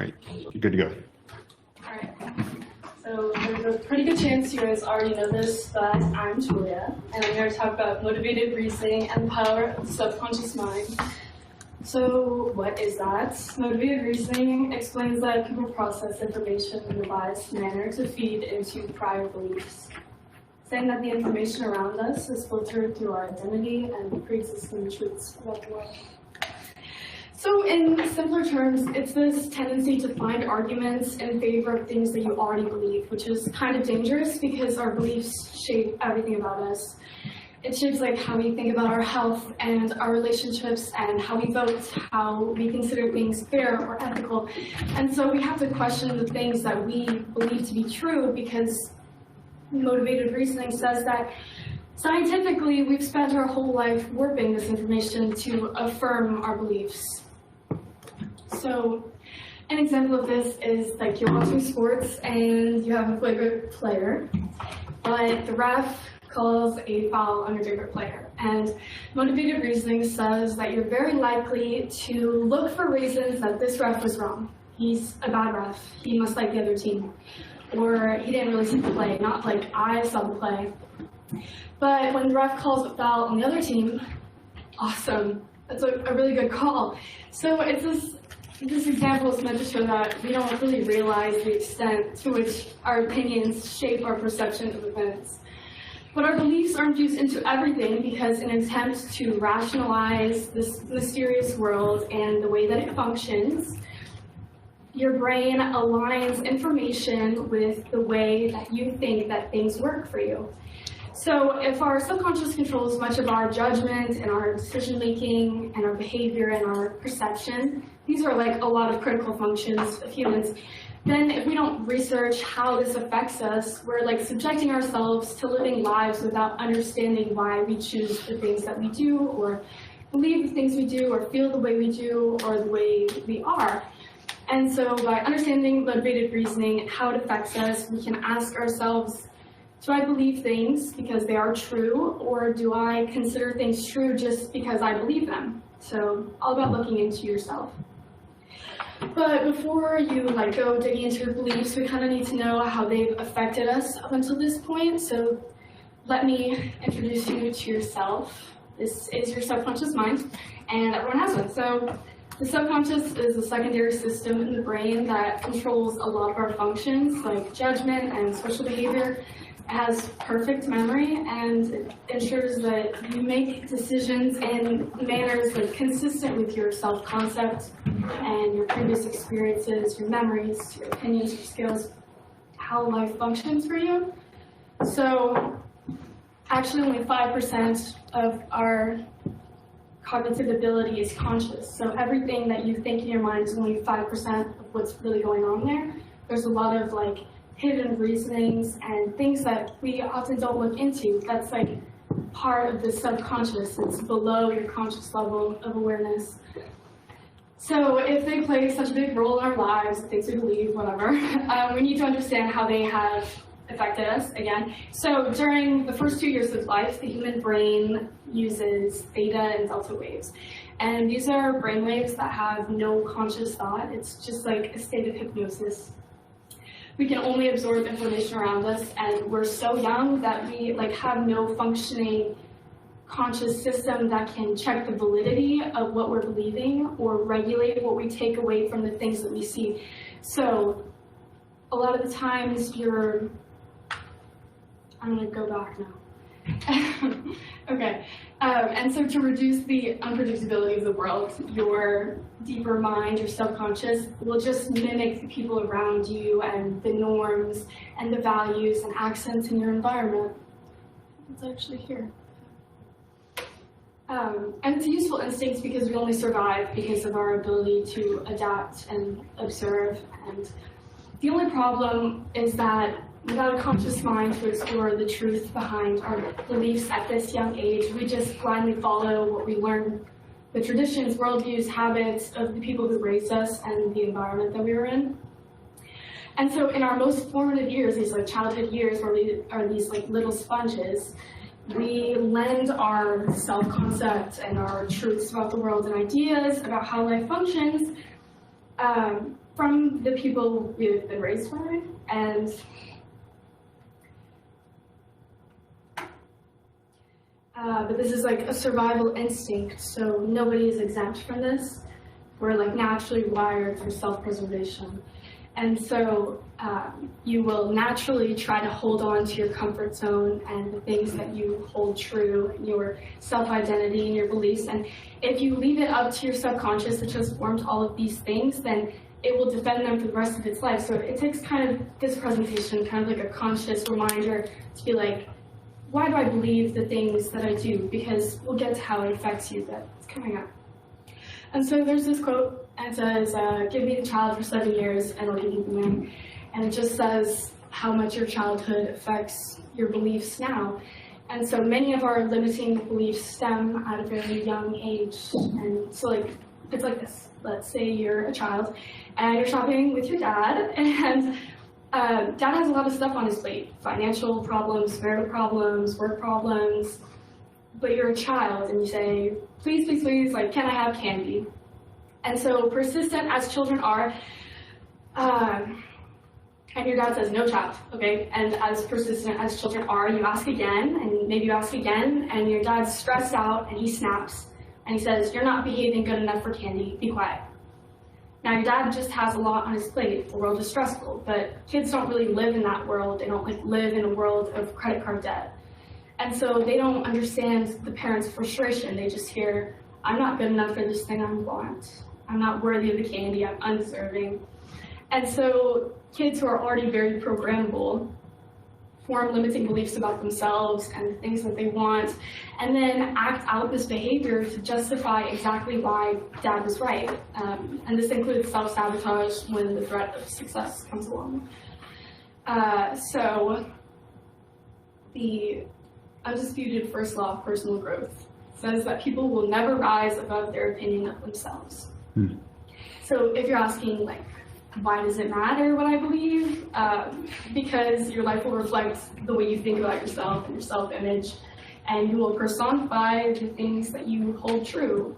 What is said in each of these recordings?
right, you're good to go. Alright, so there's a pretty good chance you guys already know this, but I'm Julia, and I'm here to talk about motivated reasoning and the power of the subconscious mind. So what is that? Motivated reasoning explains that people process information in a biased manner to feed into prior beliefs, saying that the information around us is filtered through our identity and pre-existing truths about the world. So in simpler terms, it's this tendency to find arguments in favor of things that you already believe, which is kind of dangerous because our beliefs shape everything about us. It shapes like how we think about our health and our relationships and how we vote, how we consider things fair or ethical. And so we have to question the things that we believe to be true because motivated reasoning says that scientifically we've spent our whole life warping this information to affirm our beliefs. So an example of this is like you're watching sports and you have a favorite player, but the ref calls a foul on your favorite player. And motivated reasoning says that you're very likely to look for reasons that this ref was wrong. He's a bad ref. He must like the other team. Or he didn't really see the play, not like I saw the play. But when the ref calls a foul on the other team, awesome. That's a really good call. So it's this example is meant to show that we don't really realize the extent to which our opinions shape our perception of events. But our beliefs are infused into everything because in an attempt to rationalize this mysterious world and the way that it functions, your brain aligns information with the way that you think that things work for you. So if our subconscious controls much of our judgment and our decision-making and our behavior and our perception, these are like a lot of critical functions of humans, then if we don't research how this affects us, we're like subjecting ourselves to living lives without understanding why we choose the things that we do, or believe the things we do, or feel the way we do, or the way we are. And so by understanding motivated reasoning and how it affects us, we can ask ourselves, do I believe things because they are true, or do I consider things true just because I believe them? So all about looking into yourself. But before you go digging into your beliefs, we kind of need to know how they've affected us up until this point. So let me introduce you to yourself. This is your subconscious mind, and everyone has one. So the subconscious is a secondary system in the brain that controls a lot of our functions, like judgment and social behavior. It has perfect memory, and it ensures that you make decisions in manners consistent with your self-concept and your previous experiences, your memories, your opinions, your skills, how life functions for you. So actually only 5% of our cognitive ability is conscious. So everything that you think in your mind is only 5% of what's really going on there. There's a lot of hidden reasonings and things that we often don't look into. That's part of the subconscious. It's below your conscious level of awareness. So if they play such a big role in our lives, things we believe, whatever, we need to understand how they have affected us again. So during the first 2 years of life, the human brain uses theta and delta waves. And these are brain waves that have no conscious thought. It's just like a state of hypnosis. We can only absorb information around us, and we're so young that we have no functioning conscious system that can check the validity of what we're believing or regulate what we take away from the things that we see. So a lot of the times I'm going to go back now. Okay, and so to reduce the unpredictability of the world, your deeper mind, your subconscious, will just mimic the people around you and the norms and the values and accents in your environment. It's actually here. And it's a useful instinct because we only survive because of our ability to adapt and observe. And the only problem is that without a conscious mind to explore the truth behind our beliefs at this young age, we just blindly follow what we learn, the traditions, worldviews, habits of the people who raised us and the environment that we were in. And so in our most formative years, these childhood years where we are these little sponges, we lend our self-concept and our truths about the world and ideas about how life functions from the people we've been raised by, and but this is like a survival instinct, so nobody is exempt from this. We're like naturally wired for self-preservation. And so you will naturally try to hold on to your comfort zone and the things that you hold true, your self-identity and your beliefs. And if you leave it up to your subconscious, which has formed all of these things, then it will defend them for the rest of its life. So it takes kind of this presentation, kind of like a conscious reminder to be like, why do I believe the things that I do? Because we'll get to how it affects you, but it's coming up. And so there's this quote, and it says, give me the child for 7 years and I'll give you the man. And it just says how much your childhood affects your beliefs now. And so many of our limiting beliefs stem at a very young age. And so like, it's like this. Let's say you're a child and you're shopping with your dad, and dad has a lot of stuff on his plate. Financial problems, marital problems, work problems. But you're a child and you say, please, please, please, like, can I have candy? And so persistent as children are, and your dad says, no child, okay? And as persistent as children are, you ask again, and maybe you ask again, and your dad's stressed out and he snaps, and he says, you're not behaving good enough for candy, be quiet. Now your dad just has a lot on his plate, the world is stressful, but kids don't really live in that world, they don't like live in a world of credit card debt. And so they don't understand the parent's frustration. They just hear, I'm not good enough for this thing I want. I'm not worthy of the candy, I'm undeserving. And so kids who are already very programmable form limiting beliefs about themselves and the things that they want, and then act out this behavior to justify exactly why dad was right. And this includes self-sabotage when the threat of success comes along. So the undisputed first law of personal growth says that people will never rise above their opinion of themselves. So if you're asking, like, why does it matter what I believe? Because your life will reflect the way you think about yourself and your self-image, and you will personify the things that you hold true.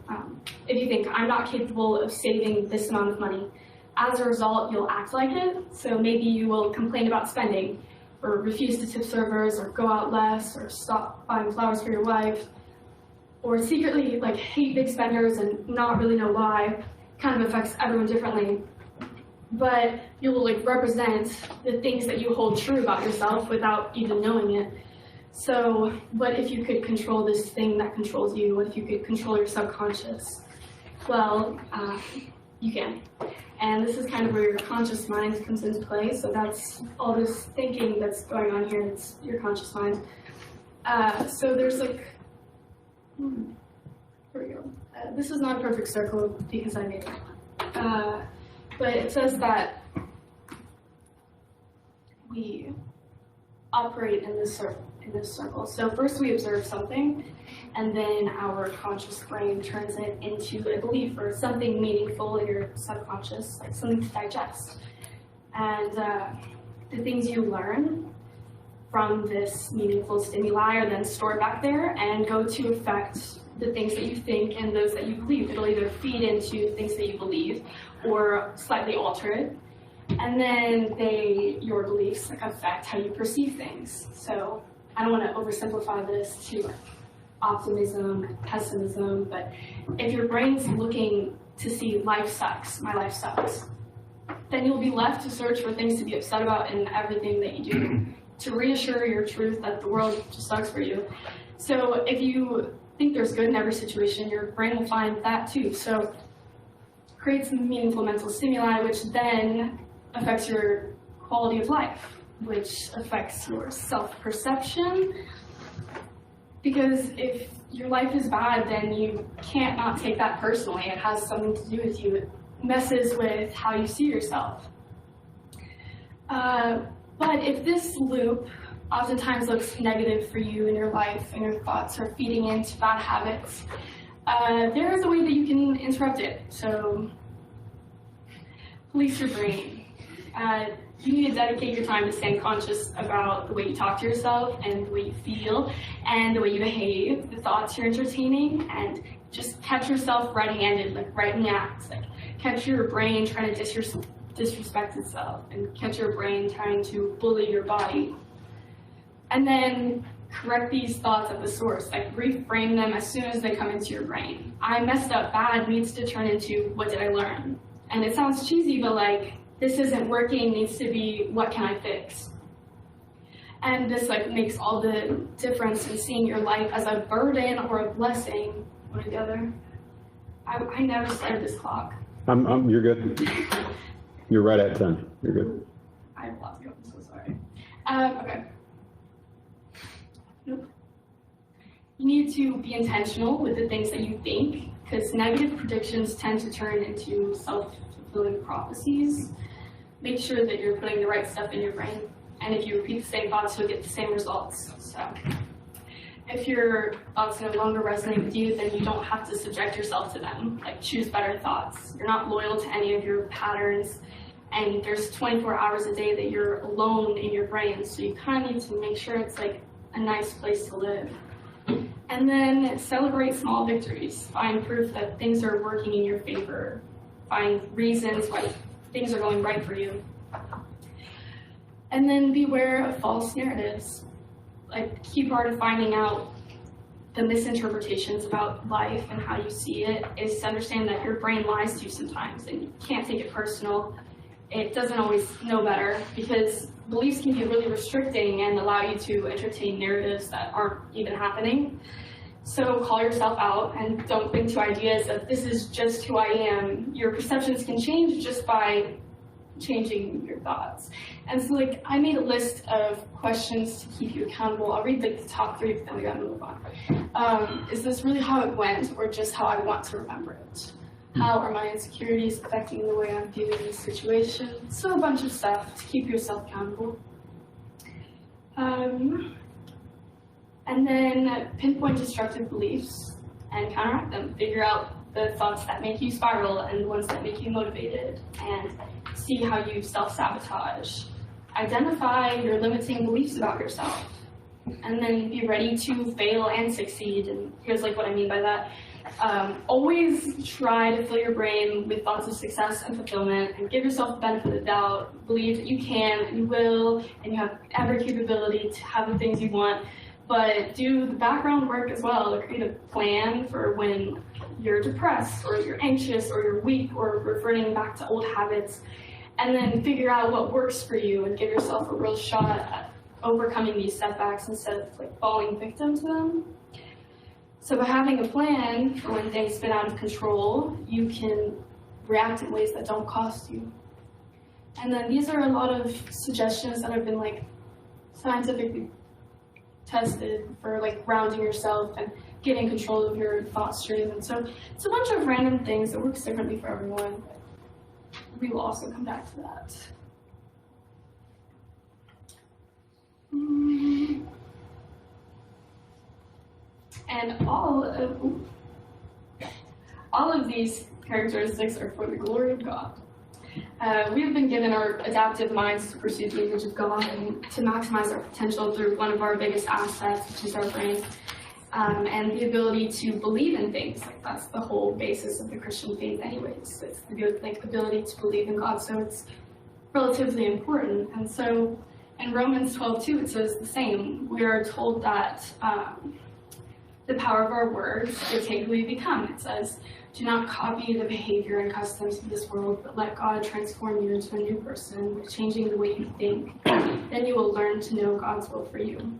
If you think, I'm not capable of saving this amount of money, as a result, you'll act like it. So maybe you will complain about spending, or refuse to tip servers, or go out less, or stop buying flowers for your wife, or secretly like hate big spenders and not really know why. Kind of affects everyone differently. But you will like represent the things that you hold true about yourself without even knowing it. So what if you could control this thing that controls you? What if you could control your subconscious? Well, you can. And this is kind of where your conscious mind comes into play. So that's all this thinking that's going on here. It's your conscious mind. So there's like, here we go. This is not a perfect circle because I made it. But it says that we operate in this circle. So first we observe something, and then our conscious brain turns it into a belief or something meaningful in your subconscious, like something to digest. And the things you learn from this meaningful stimuli are then stored back there and go to affect the things that you think and those that you believe. It'll either feed into things that you believe or slightly alter it. And then your beliefs affect how you perceive things. So I don't want to oversimplify this to optimism and pessimism, but if your brain's looking to see life sucks, my life sucks, then you'll be left to search for things to be upset about in everything that you do to reassure your truth that the world just sucks for you. So if you think there's good in every situation, your brain will find that too. So create some meaningful mental stimuli, which then affects your quality of life, which affects your self-perception. Because if your life is bad, then you can't not take that personally. It has something to do with you. It messes with how you see yourself. But if this loop oftentimes looks negative for you in your life and your thoughts are feeding into bad habits, there is a way that you can interrupt it. So police your brain. You need to dedicate your time to staying conscious about the way you talk to yourself and the way you feel and the way you behave, the thoughts you're entertaining, and just catch yourself red-handed, like right in the act. Like catch your brain trying to disrespect itself and catch your brain trying to bully your body. And then correct these thoughts at the source, like reframe them as soon as they come into your brain. I messed up bad needs to turn into what did I learn? And it sounds cheesy, but like this isn't working needs to be what can I fix? And this like makes all the difference in seeing your life as a burden or a blessing, one or the other. I never started this clock. You're good. You're right at 10. You're good. I have lots to go. I'm so sorry. Okay. Nope. You need to be intentional with the things that you think, because negative predictions tend to turn into self-fulfilling prophecies. Make sure that you're putting the right stuff in your brain, and if you repeat the same thoughts, you'll get the same results. So, if your thoughts no longer resonate with you, then you don't have to subject yourself to them. Like, choose better thoughts. You're not loyal to any of your patterns, and there's 24 hours a day that you're alone in your brain, so you kind of need to make sure it's like a nice place to live. And then celebrate small victories. Find proof that things are working in your favor. Find reasons why things are going right for you. And then beware of false narratives. Like, the key part of finding out the misinterpretations about life and how you see it is to understand that your brain lies to you sometimes, and you can't take it personal. It doesn't always know better, because beliefs can be really restricting and allow you to entertain narratives that aren't even happening. So call yourself out and don't cling to ideas of this is just who I am. Your perceptions can change just by changing your thoughts. And so like I made a list of questions to keep you accountable. I'll read like the top 3, but then we gotta move on. Is this really how it went, or just how I want to remember it? How are my insecurities affecting the way I'm viewing this situation? So a bunch of stuff to keep yourself accountable. And then pinpoint destructive beliefs and counteract them. Figure out the thoughts that make you spiral and the ones that make you motivated, and see how you self-sabotage. Identify your limiting beliefs about yourself, and then be ready to fail and succeed. And here's like what I mean by that. Always try to fill your brain with thoughts of success and fulfillment, and give yourself the benefit of the doubt. Believe that you can and you will, and you have every capability to have the things you want. But do the background work as well to create a plan for when you're depressed, or you're anxious, or you're weak, or reverting back to old habits. And then figure out what works for you and give yourself a real shot at overcoming these setbacks instead of like falling victim to them. So by having a plan for when things spin out of control, you can react in ways that don't cost you. And then these are a lot of suggestions that have been like scientifically tested for like grounding yourself and getting control of your thought stream. And so it's a bunch of random things that works differently for everyone. But we will also come back to that. And all of these characteristics are for the glory of God. We have been given our adaptive minds to pursue the image of God and to maximize our potential through one of our biggest assets, which is our brain, and the ability to believe in things. Like, that's the whole basis of the Christian faith anyways. It's the like, ability to believe in God, so it's relatively important. And so in Romans 12:2, it says the same. We are told that the power of our words dictate who we become. It says, do not copy the behavior and customs of this world, but let God transform you into a new person by changing the way you think. Then you will learn to know God's will for you,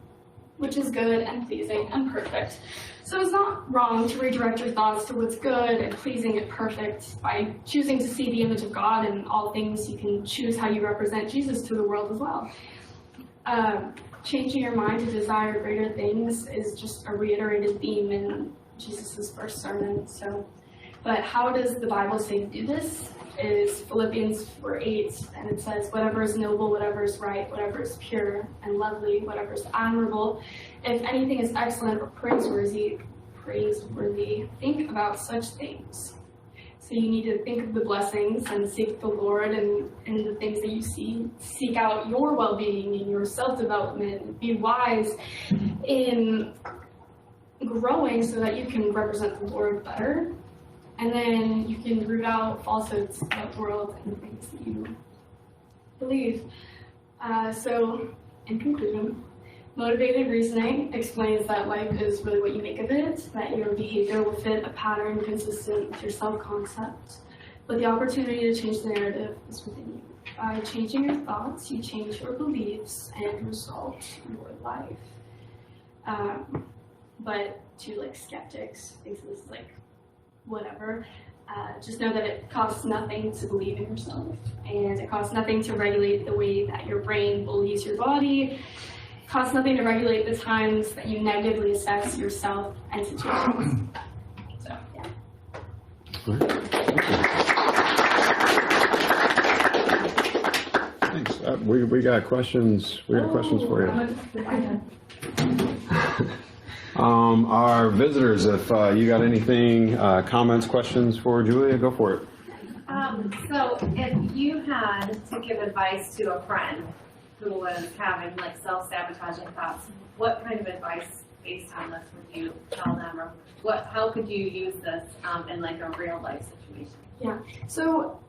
which is good and pleasing and perfect. So it's not wrong to redirect your thoughts to what's good and pleasing and perfect. By choosing to see the image of God in all things, you can choose how you represent Jesus to the world as well. Changing your mind to desire greater things is just a reiterated theme in Jesus' first sermon. But how does the Bible say to do this? Is Philippians 4:8, and it says, whatever is noble, whatever is right, whatever is pure and lovely, whatever is admirable, if anything is excellent or praiseworthy, think about such things. So you need to think of the blessings and seek the Lord and the things that you see. Seek out your well-being and your self-development. Be wise in growing so that you can represent the Lord better. And then you can root out falsehoods about the world and things that you believe. So, in conclusion, motivated reasoning explains that life is really what you make of it, that your behavior will fit a pattern consistent with your self-concept. But the opportunity to change the narrative is within you. By changing your thoughts, you change your beliefs and result your life. But to like skeptics, thinks this is like whatever, just know that it costs nothing to believe in yourself, and it costs nothing to regulate the way that your brain believes your body. It costs nothing to regulate the times that you negatively assess yourself and situations. So, yeah. Thanks. We got questions. We got questions for you. Our visitors, if you got anything, comments, questions for Julia, go for it. So if you had to give advice to a friend who was having like self-sabotaging thoughts, what kind of advice based on this would you tell them, or how could you use this in like a real life situation? Yeah, so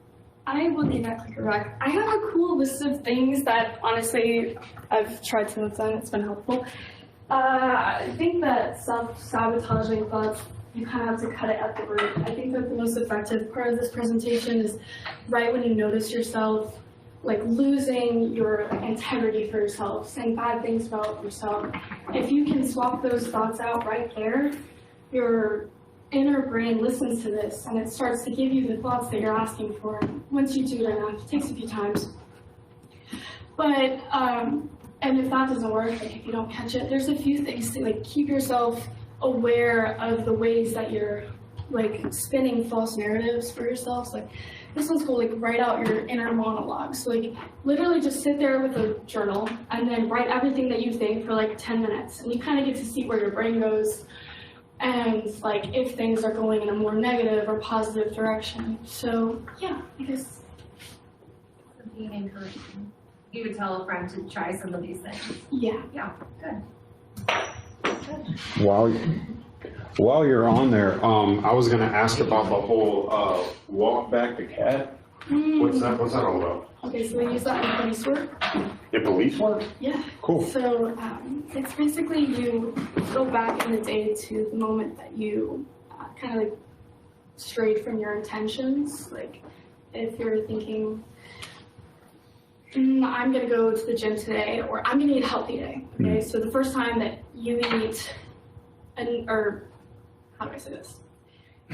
I will need that clicker back. I have a cool list of things that honestly I've tried to note down. It's been helpful. I think that self-sabotaging thoughts, you kind of have to cut it at the root. I think that the most effective part of this presentation is right when you notice yourself like losing your integrity for yourself, saying bad things about yourself. If you can swap those thoughts out right there, your inner brain listens to this and it starts to give you the thoughts that you're asking for. Once you do it enough, it takes a few times. But and if that doesn't work, like if you don't catch it, there's a few things to like keep yourself aware of the ways that you're like spinning false narratives for yourselves. Like this one's called like write out your inner monologue. So like literally just sit there with a journal and then write everything that you think for like 10 minutes, and you kind of get to see where your brain goes and like if things are going in a more negative or positive direction. So yeah, I guess. Being encouraging. You would tell a friend to try some of these things. Yeah. Yeah, good. While you're on there, I was going to ask about the whole walk back the cat. What's that all about? Okay, so we use that in police work. In police work? Yeah. Cool. So it's basically you go back in the day to the moment that you kind of like strayed from your intentions. Like if you're thinking, I'm going to go to the gym today, or I'm going to eat a healthy day. Okay, so the first time that you eat, or how do I say this?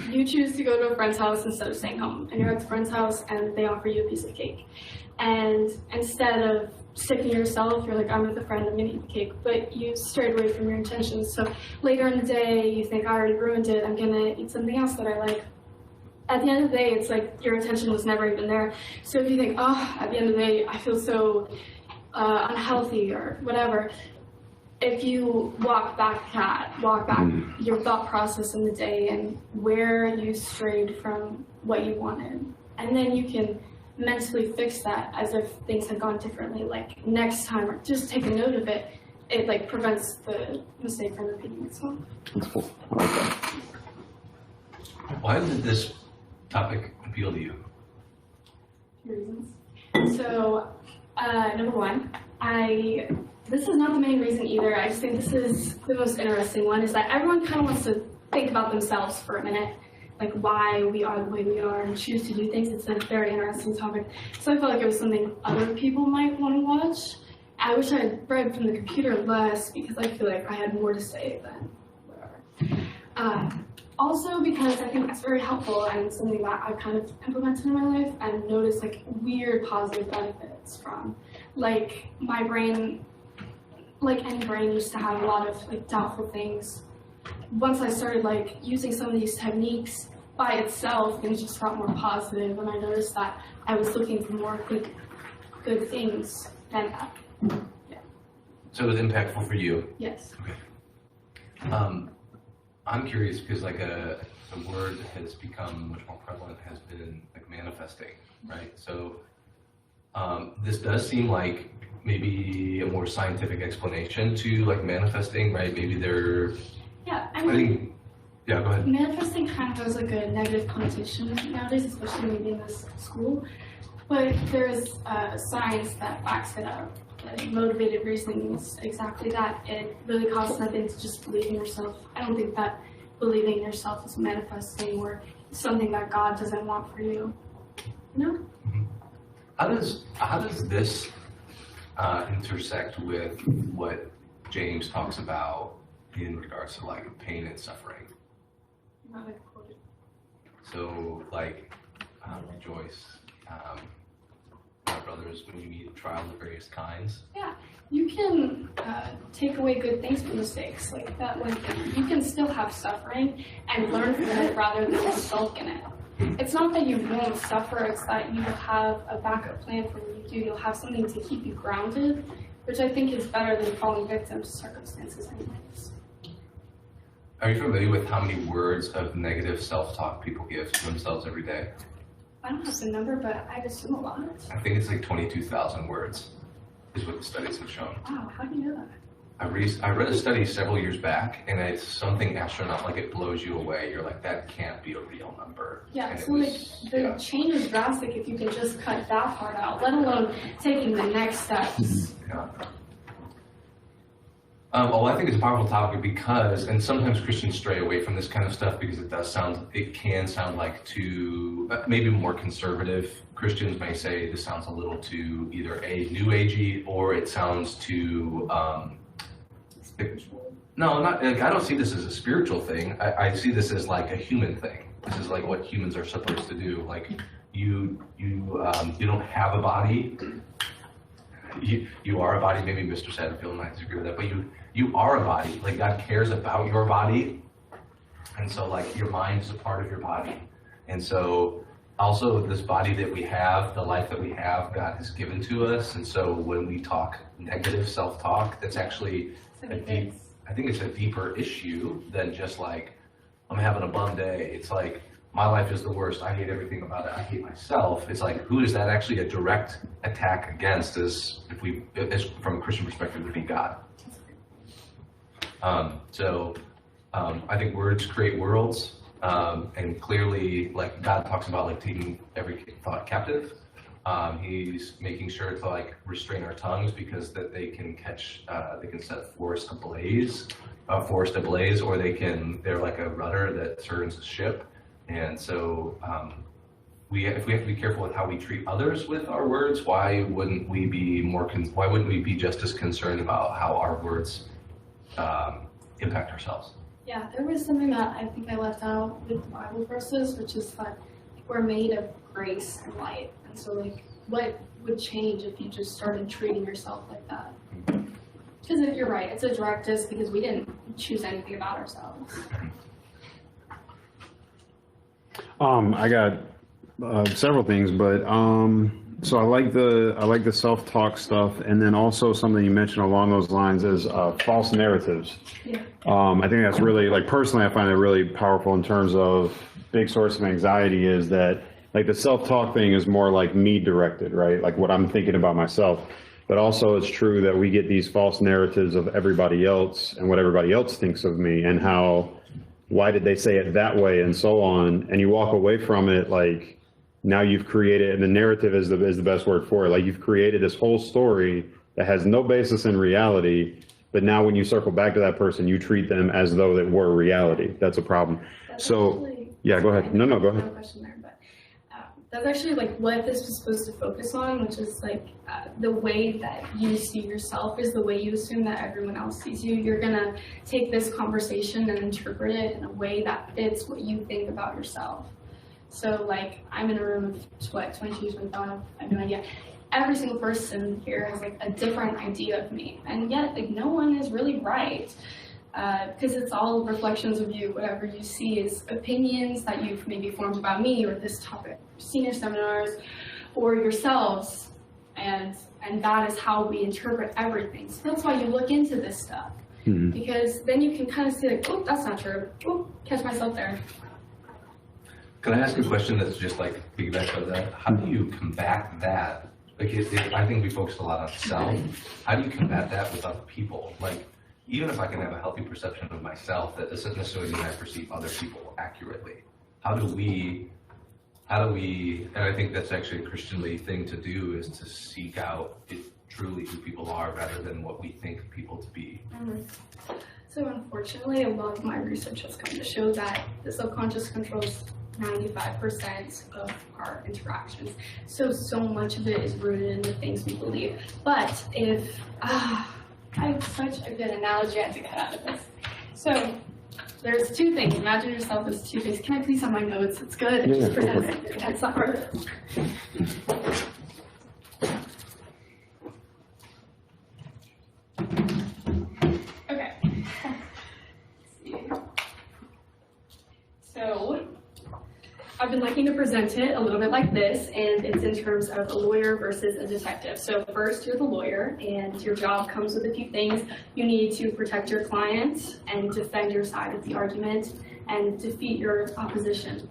You choose to go to a friend's house instead of staying home, and you're at the friend's house and they offer you a piece of cake. And instead of sticking to yourself, you're like, I'm with a friend, I'm going to eat the cake, but you strayed away from your intentions. So later in the day, you think, I already ruined it, I'm going to eat something else that I like. At the end of the day, it's like your intention was never even there. So if you think, oh, at the end of the day, I feel so unhealthy or whatever, if you walk back your thought process in the day and where you strayed from what you wanted, and then you can mentally fix that as if things had gone differently, like next time, or just take a note of it, it like prevents the mistake from repeating itself. That's cool. I like that. Why did this topic appeal to you? Two reasons. So, number one, this is not the main reason either. I just think this is the most interesting one, is that everyone kind of wants to think about themselves for a minute, like why we are the way we are and choose to do things. It's a very interesting topic. So I felt like it was something other people might want to watch. I wish I had read from the computer less, because I feel like I had more to say than whatever. Also because I think that's very helpful and something that I've kind of implemented in my life and noticed like weird positive benefits from. Like my brain, like any brain, used to have a lot of like doubtful things. Once I started like using some of these techniques by itself, things just got more positive, and I noticed that I was looking for more good things than that. Yeah. So it was impactful for you? Yes. Okay. I'm curious because like the word has become much more prevalent, has been like manifesting, right? So this does seem like maybe a more scientific explanation to like manifesting, right? Maybe there. Yeah, I think Yeah, go ahead. Manifesting kind of has like a negative connotation nowadays, especially maybe in this school. But there's science that backs it up. Like motivated reasoning is exactly that. It really costs nothing to just believe in yourself. I don't think that believing in yourself is manifesting or something that God doesn't want for you. No? How does this intersect with what James talks about in regards to like pain and suffering? Not like quoted. So like rejoice, my brothers, when you meet trials of various kinds. Yeah, you can take away good things from mistakes, like that one thing. You can still have suffering and learn from it rather than sulk in it. It's not that you won't suffer, it's that you have a backup plan for when you do. You'll have something to keep you grounded, which I think is better than falling victim to circumstances anyways. Are you familiar with how many words of negative self-talk people give to themselves every day? I don't have the number, but I'd assume a lot. I think it's like 22,000 words is what the studies have shown. Wow, how do you know that? I read a study several years back, and it's something astronaut, like it blows you away. You're like, that can't be a real number. Yeah, And so the change is drastic if you can just cut that part out, let alone taking the next steps. Yeah. Well, I think it's a powerful topic because, and sometimes Christians stray away from this kind of stuff because it can sound like too, maybe more conservative Christians may say this sounds a little too either a new agey or it sounds too, no, not, like, I don't see this as a spiritual thing. I see this as like a human thing. This is like what humans are supposed to do. Like you don't have a body. You are a body. Maybe Mr. Satterfield might disagree with that, but you are a body. Like God cares about your body, and so like your mind is a part of your body, and so also this body that we have, the life that we have, God has given to us, and so when we talk negative self-talk, that's actually I think it's a deeper issue than just like I'm having a bum day. It's like my life is the worst. I hate everything about it. I hate myself. It's like, who is that actually a direct attack against? As from a Christian perspective, would be God. I think words create worlds, and clearly, like God talks about like taking every thought captive. He's making sure to like restrain our tongues because that they can catch, they can set forest ablaze, or they're like a rudder that turns a ship. And so, if we have to be careful with how we treat others with our words, why wouldn't we be just as concerned about how our words impact ourselves? Yeah, there was something that I think I left out with the Bible verses, which is that we're made of grace and light. And so, like, what would change if you just started treating yourself like that? Because if you're right, it's a direct diss because we didn't choose anything about ourselves. I got several things, but so I like the self-talk stuff, and then also something you mentioned along those lines is false narratives. Yeah. I think that's really, like, personally, I find it really powerful in terms of big source of anxiety is that, like, the self-talk thing is more like me directed, right? Like what I'm thinking about myself. But also it's true that we get these false narratives of everybody else and what everybody else thinks of me and why did they say it that way and so on. And you walk away from it like now you've created, and the narrative is the best word for it. Like you've created this whole story that has no basis in reality. But now when you circle back to that person, you treat them as though it were reality. That's a problem. Yeah, go ahead. No, go ahead. No question there, but that's actually like what this was supposed to focus on, which is like the way that you see yourself is the way you assume that everyone else sees you. You're gonna take this conversation and interpret it in a way that fits what you think about yourself. So like I'm in a room of 22, 25, I have no idea. Every single person here has like a different idea of me, and yet like no one is really right. Because it's all reflections of you. Whatever you see is opinions that you've maybe formed about me or this topic, senior seminars, or yourselves, and that is how we interpret everything. So that's why you look into this stuff, because then you can kind of see like, oh, that's not true. Oh, catch myself there. Can I ask a question that's just like piggyback on that? How do you combat that? Like, I think we focus a lot on self. How do you combat that with other people? Like, even if I can have a healthy perception of myself, that doesn't necessarily mean I perceive other people accurately. How do we, and I think that's actually a Christianly thing to do, is to seek out truly who people are rather than what we think people to be. So unfortunately, a lot of my research has come to show that the subconscious controls 95% of our interactions. So much of it is rooted in the things we believe. But if, I have such a good analogy I had to cut out of this. So there's two things. Imagine yourself as two things. Can I please have my notes? It's good. Yeah, Just pretend it's not part of it. Okay. Let's see. So I've been liking to present it a little bit like this, and it's in terms of a lawyer versus a detective. So first, you're the lawyer, and your job comes with a few things. You need to protect your client and defend your side of the argument and defeat your opposition.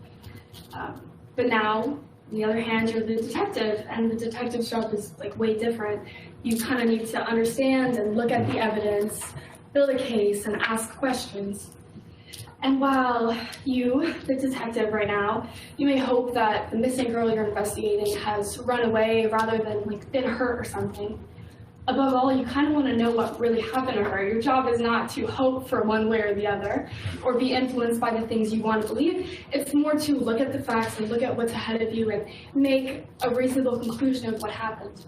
But now, on the other hand, you're the detective, and the detective's job is like way different. You kind of need to understand and look at the evidence, build a case, and ask questions. And while you, the detective right now, you may hope that the missing girl you're investigating has run away rather than like been hurt or something. Above all, you kind of want to know what really happened to her. Your job is not to hope for one way or the other or be influenced by the things you want to believe. It's more to look at the facts and look at what's ahead of you and make a reasonable conclusion of what happened.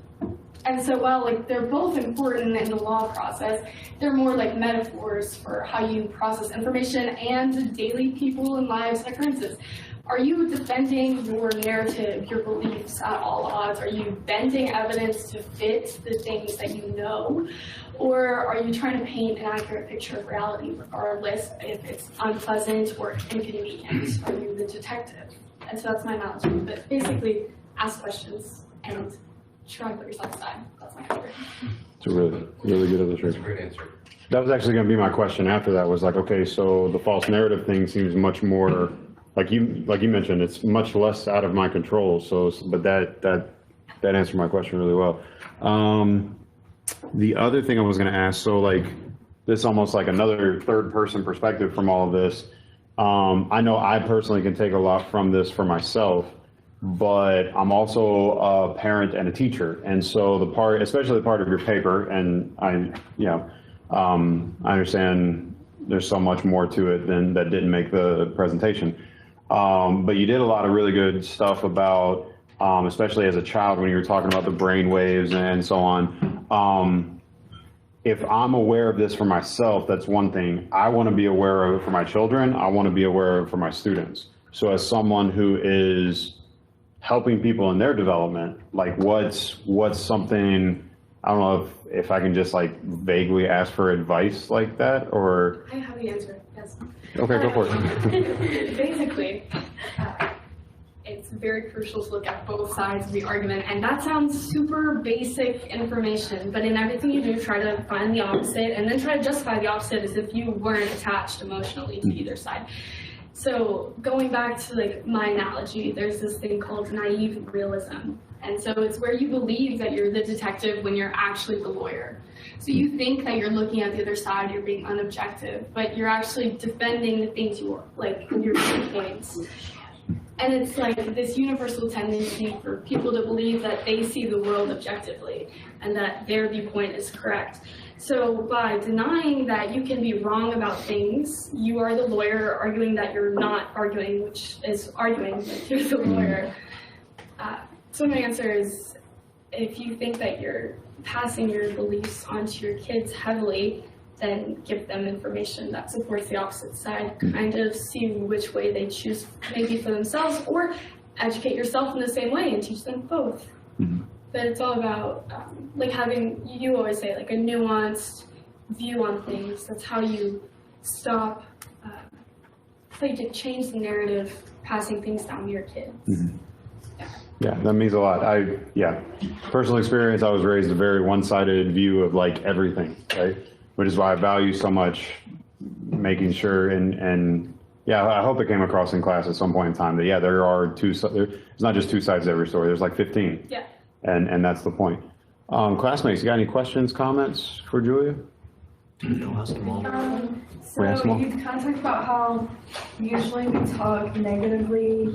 And so while like they're both important in the law process, they're more like metaphors for how you process information and daily people and lives and occurrences. Are you defending your narrative, your beliefs at all odds? Are you bending evidence to fit the things that you know? Or are you trying to paint an accurate picture of reality regardless if it's unpleasant or inconvenient? Are you the detective? And so that's my analogy. But basically, ask questions and try to put yourself aside. That's my answer. It's a really, really good That's a illustration. great answer. That was actually going to be my question after that, was like, okay, so the false narrative thing seems much more, like you mentioned, it's much less out of my control. So, but that answered my question really well. The other thing I was going to ask, so like, this almost like another third person perspective from all of this. I know I personally can take a lot from this for myself, but I'm also a parent and a teacher. And so the part, especially the part of your paper, and I understand there's so much more to it than that didn't make the presentation. But you did a lot of really good stuff about, especially as a child, when you were talking about the brain waves and so on. If I'm aware of this for myself, that's one thing. I want to be aware of it for my children. I want to be aware of it for my students. So as someone who is helping people in their development, like what's something, I don't know if I can just like vaguely ask for advice like that, or. I have the answer, yes. Okay, go for it. Basically, it's very crucial to look at both sides of the argument, and that sounds super basic information, but in everything you do, try to find the opposite, and then try to justify the opposite as if you weren't attached emotionally to either side. So going back to like my analogy, there's this thing called naive realism. And so it's where you believe that you're the detective when you're actually the lawyer. So you think that you're looking at the other side, you're being unobjective, but you're actually defending the things you like, your viewpoints. And it's like this universal tendency for people to believe that they see the world objectively and that their viewpoint is correct. So by denying that you can be wrong about things, you are the lawyer arguing that you're not arguing, which is arguing that you're the lawyer. So my answer is, if you think that you're passing your beliefs onto your kids heavily, then give them information that supports the opposite side, kind of see which way they choose maybe for themselves, or educate yourself in the same way and teach them both. But it's all about like having, you always say, like a nuanced view on things. That's how you stop, so you can change the narrative, passing things down to your kids. Yeah, that means a lot. Personal experience, I was raised a very one-sided view of like everything, right? Which is why I value so much making sure, and yeah, I hope it came across in class at some point in time that, yeah, there are there's not just two sides to every story, there's like 15. Yeah. And that's the point. Classmates, you got any questions, comments for Julia? So you kind of talked about how usually we talk negatively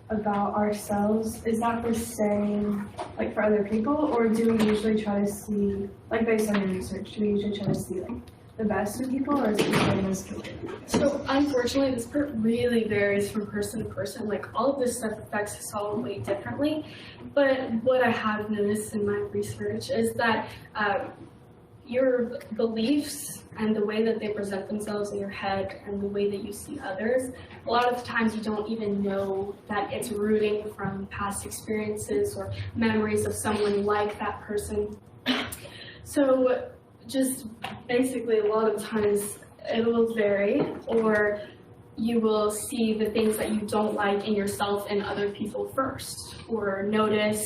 about ourselves. Is that the same like for other people, or do we usually try to see, like based on your research, do we usually try to see like the best in people, or is it the same as people? So unfortunately, this part really varies from person to person. Like all of this stuff affects us all way differently. But what I have noticed in my research is that your beliefs and the way that they present themselves in your head and the way that you see others, a lot of times you don't even know that it's rooting from past experiences or memories of someone like that person. So just basically a lot of times it will vary, or you will see the things that you don't like in yourself and other people first, or notice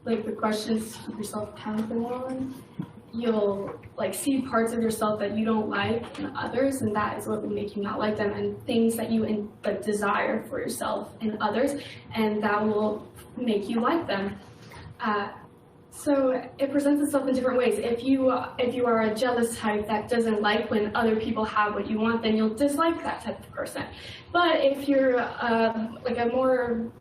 like the questions of yourself kind of go on. You'll like see parts of yourself that you don't like in others, and that is what will make you not like them, and things that you like desire for yourself in others, and that will make you like them. So it presents itself in different ways. If you are a jealous type that doesn't like when other people have what you want, then you'll dislike that type of person. But if you're like a more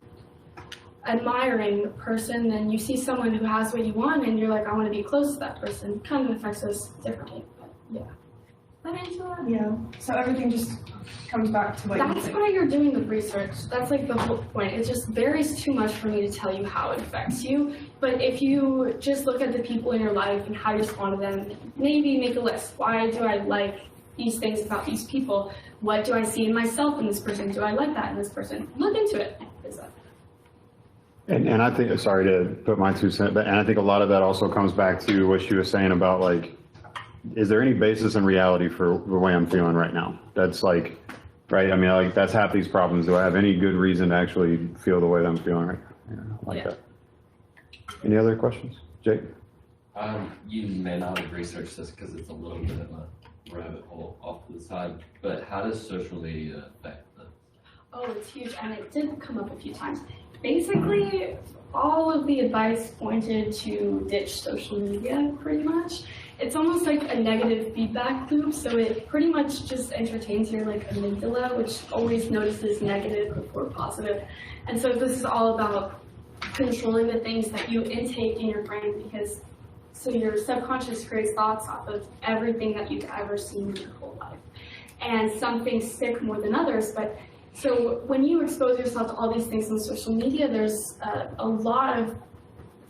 admiring person, then you see someone who has what you want and you're like, I want to be close to that person. It kind of affects us differently, but yeah. That answer that? Yeah. So everything just comes back to what you That's think. why you're doing the research. That's like the whole point. It just varies too much for me to tell you how it affects you. But if you just look at the people in your life and how you respond to them, maybe make a list. Why do I like these things about these people? What do I see in myself in this person? Do I like that in this person? Look into it. And I think, sorry to put my 2 cents, but, and I think a lot of that also comes back to what she was saying about like, is there any basis in reality for the way I'm feeling right now? That's like, right? I mean, like that's half these problems. Do I have any good reason to actually feel the way that I'm feeling right now? Yeah, I like that. Any other questions? Jake? You may not have researched this because it's a little bit of a rabbit hole off to the side, but how does social media affect this? Oh, it's huge, and it did come up a few times. Basically, all of the advice pointed to ditch social media, pretty much. It's almost like a negative feedback loop, so it pretty much just entertains your like amygdala, which always notices negative before positive. And so this is all about controlling the things that you intake in your brain, because so your subconscious creates thoughts off of everything that you've ever seen in your whole life. And some things stick more than others, but so when you expose yourself to all these things on social media, there's a lot of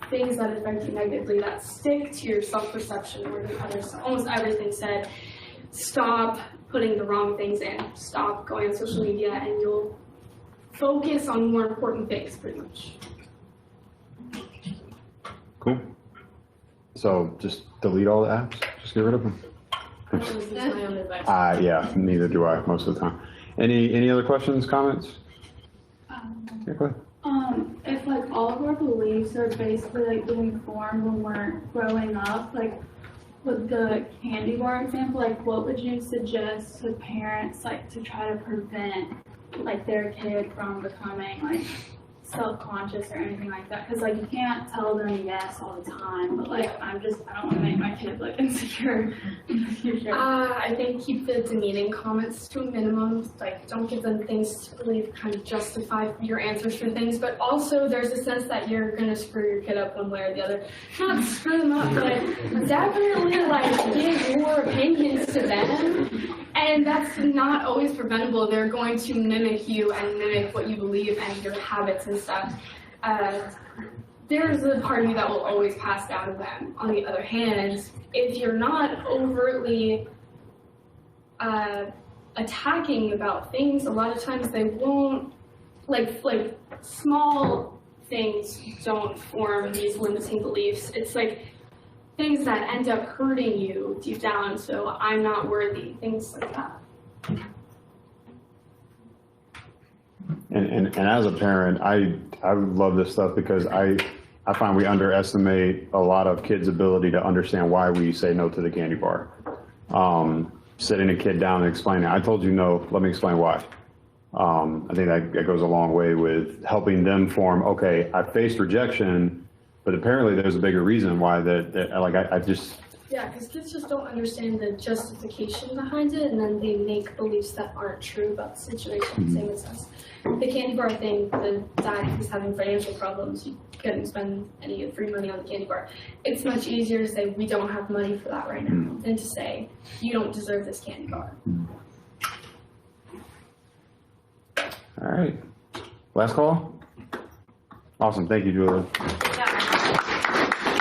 things that affect you negatively that stick to your self-perception more than others. Almost everything said, stop putting the wrong things in, stop going on social media, and you'll focus on more important things, pretty much. Cool. So just delete all the apps, just get rid of them. This is my own advice. Yeah, neither do I most of the time. Any other questions, comments? Yeah, go ahead. If like all of our beliefs are basically like being formed when we're growing up, like with the candy bar example, like what would you suggest to parents like to try to prevent like their kid from becoming like self-conscious or anything like that? Because like you can't tell them yes all the time, but like I don't want to make my kid like insecure in the future. I think keep the demeaning comments to a minimum. Like, don't give them things to really kind of justify your answers for things. But also, there's a sense that you're gonna screw your kid up one way or the other. Not screw them up, but definitely like give your opinions to them. And that's not always preventable. They're going to mimic you and mimic what you believe and your habits and stuff. There's a part of you that will always pass down to them. On the other hand, if you're not overtly attacking about things, a lot of times they won't, like small things don't form these limiting beliefs. It's like things that end up hurting you deep down, so I'm not worthy, things like that. And as a parent, I love this stuff because I find we underestimate a lot of kids' ability to understand why we say no to the candy bar. Sitting a kid down and explaining, I told you no, let me explain why. I think that goes a long way with helping them form, okay, I faced rejection, but apparently there's a bigger reason why that like I just Yeah, because kids just don't understand the justification behind it, and then they make beliefs that aren't true about the situation. Same as us. The candy bar thing, the dad is having financial problems, you couldn't spend any free money on the candy bar. It's much easier to say, we don't have money for that right now, than to say, you don't deserve this candy bar. All right. Last call? Awesome. Thank you, Julia.